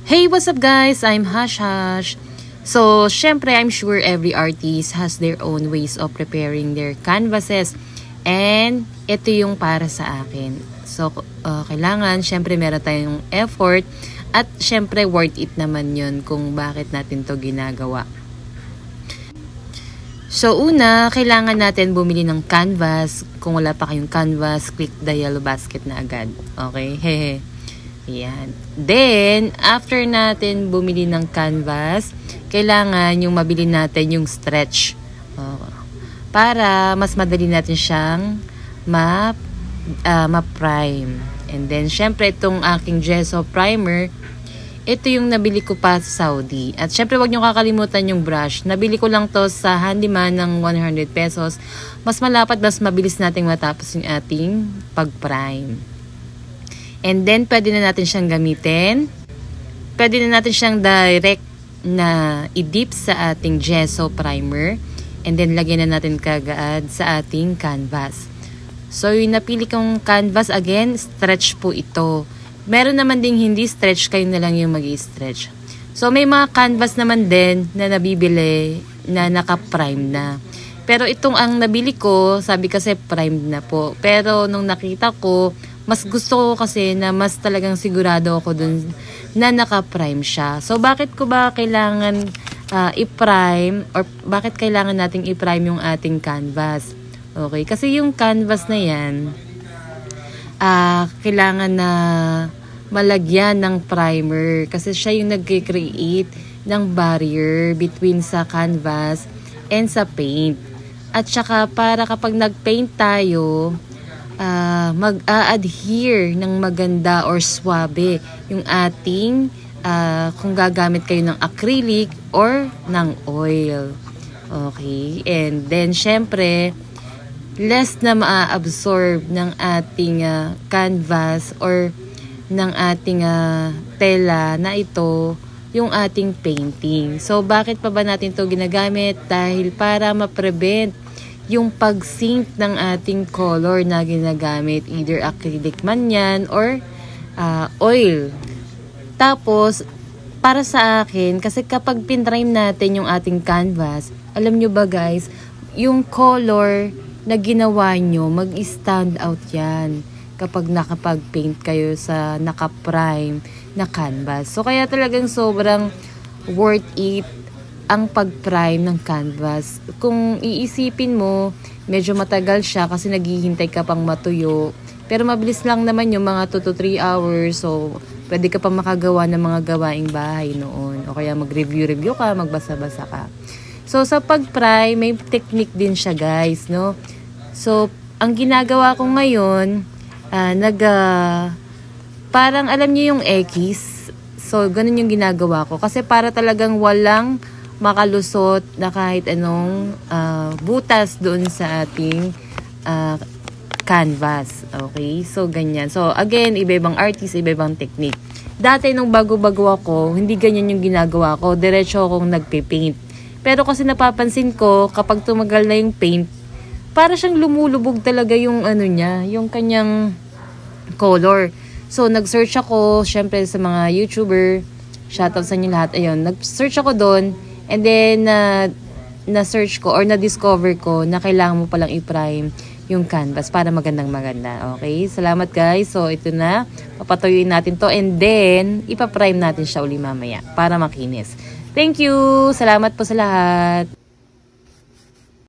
Hey, what's up guys? I'm Hash Hash. So, syempre, I'm sure every artist has their own ways of preparing their canvases. And ito yung para sa akin. So, kailangan, syempre, meron tayong effort. At syempre, worth it naman yun kung bakit natin to ginagawa. So, una, kailangan natin bumili ng canvas. Kung wala pa kayong canvas, click the yellow basket na agad. Okay? Hehe. Yan. Then, after natin bumili ng canvas, kailangan yung mabili natin yung stretch. Para mas madali natin siyang ma-prime. And then, syempre, itong aking gesso primer, ito yung nabili ko pa sa Saudi. At syempre, wag nyo kakalimutan yung brush. Nabili ko lang to sa handyman ng 100 pesos. Mas malapad, mas mabilis nating matapos yung ating pag-prime. And then, pwede na natin siyang gamitin. Pwede na natin siyang direct na i-dip sa ating gesso primer. And then, lagyan na natin kagad sa ating canvas. So, yung napili kong canvas, again, stretch po ito. Meron naman ding hindi stretch, kayo na lang yung mag-i-stretch. So, may mga canvas naman din na nabibili na naka-prime na. Pero itong ang nabili ko, sabi kasi primed na po. Pero nung nakita ko, mas gusto ko kasi na mas talagang sigurado ako dun na naka-prime siya. So, bakit ko ba kailangan i-prime or bakit kailangan nating i-prime yung ating canvas? Okay, kasi yung canvas na yan, kailangan na malagyan ng primer kasi siya yung nag-create ng barrier between sa canvas and sa paint. At saka para kapag nag-paint tayo, mag-a-adhere ng maganda or swabe yung ating kung gagamit kayo ng acrylic or ng oil. Okay? And then, syempre, less na ma-absorb ng ating canvas or ng ating tela na ito yung ating painting. So, bakit pa ba natin to ginagamit? Dahil para ma-prevent yung pag-sink ng ating color na ginagamit. Either acrylic man yan or oil. Tapos, para sa akin, kasi kapag pinrime natin yung ating canvas, alam nyo ba guys, yung color na ginawa nyo, mag-stand out yan kapag nakapag-paint kayo sa naka-prime na canvas. So, kaya talagang sobrang worth it ang pag-prime ng canvas. Kung iisipin mo, medyo matagal siya kasi naghihintay ka pang matuyo. Pero mabilis lang naman yung mga 2 to 3 hours. So, pwede ka pa makagawa ng mga gawaing bahay noon. O kaya mag-review ka, magbasa-basa ka. So, sa pag-prime, may technique din siya guys, no? So, ang ginagawa ko ngayon, parang alam niyo yung X. So, ganun yung ginagawa ko. Kasi para talagang walang makalusot na kahit anong butas doon sa ating canvas. Okay? So, ganyan. So, again, iba-ibang artist, iba-ibang technique. Dati, nung bago-bago ako, hindi ganyan yung ginagawa ko. Diretso akong nagpe-paint. Pero kasi napapansin ko, kapag tumagal na yung paint, para siyang lumulubog talaga yung ano niya, yung kanyang color. So, nag-search ako, syempre sa mga YouTuber, shoutout sa inyo lahat, ayun, nag-search ako doon, and then, na-search ko or na-discover ko na kailangan mo palang i-prime yung canvas para magandang-maganda. Okay? Salamat guys. So, ito na. Papatuyuin natin to and then, ipaprime natin siya uli mamaya para makinis. Thank you! Salamat po sa lahat!